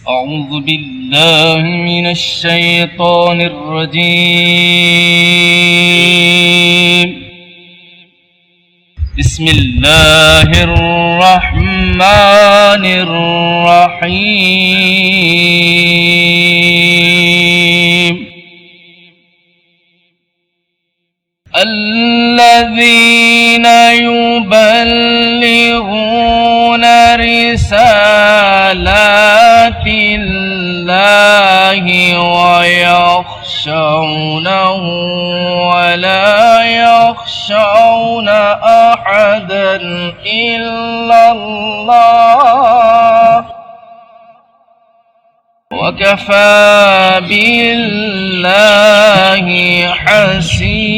أعوذ بالله من الشيطان الرجيم. بسم الله الرحمن الرحيم. الذين يبلغون رسالات الله ويخشونه ولا يخشون أحدا إلا الله وكفى بالله حسيبا.